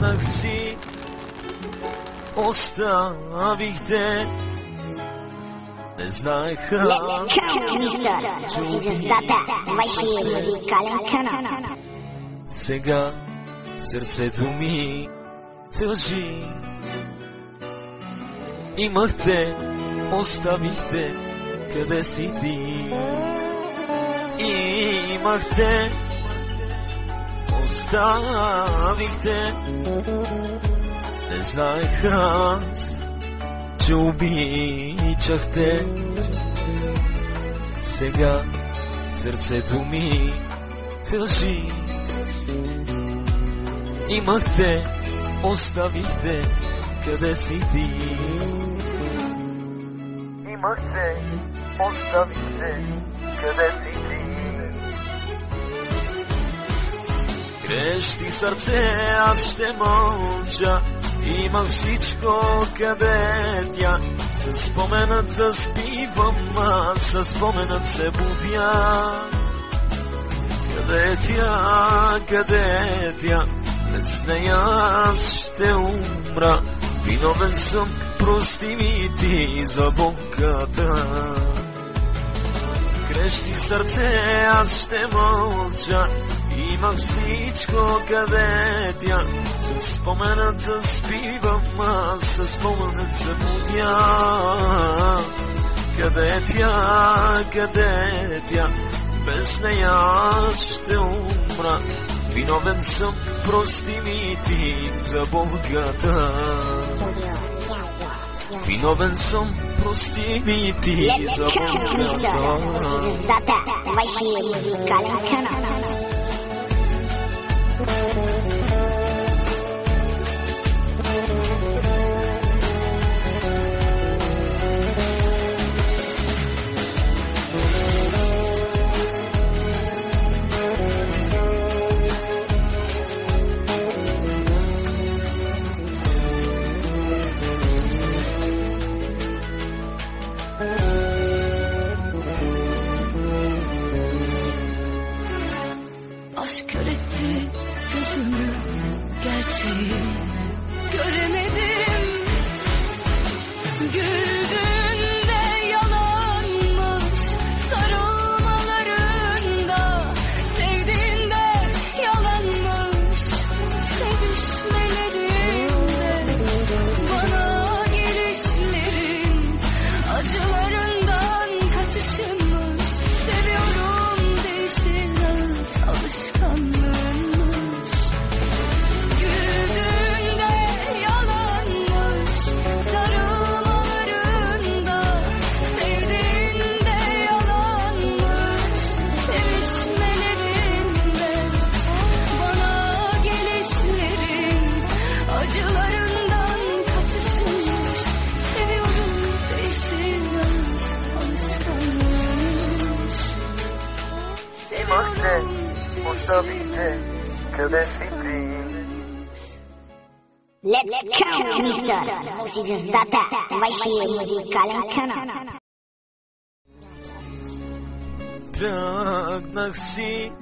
Тръгнах си, оставих те. Не знаеха, че сега сърцето ми тъжи. Имахте, оставихте, къде си ти? Имахте, оставихте. Не знаех аз, че обичахте. Сега сърцето ми тъжи. Имахте, оставихте, къде си ти? Имахте, оставихте, къде си ти? Крещи сърце, аз ще мълча. Имах всичко, къде е тя? Със споменът заспивам, аз със споменът се будя. Къде е тя, къде е тя? Без нея аз ще умра. Виновен съм, прости ми ти за болката. Крещи сърце, аз ще мълча. Имах всичко, къде е тя? Със споменът заспивам, аз със споменът се будя. Къде е тя, къде е тя? Без нея аз ще умра. Виновен съм, прости ми ти за болката. Виновен съм, прости ми ти за болката. Aşk kör etti gözümü, gerçeği göremedim. Güldüğünde yalanmış, sarılmalarında. Sevdiğinde yalanmış, sevişmelerinde. Bana gelişlerin, acılarından kaçışınmış. Seviyorum değişilmez alışkanlığınmış. Güldüğünde yalanmış, sarılmalarında. Sevdiğinde yalanmış, sevişmelerinde. Bana gelişlerin, acılarından kaçışınmış. Seviyorum değişilmez alışkanlığınmış. Имахте, оставихте, къде си ти? Let's count, mister. Звездата, вашия музикален канал. Тръгнах си,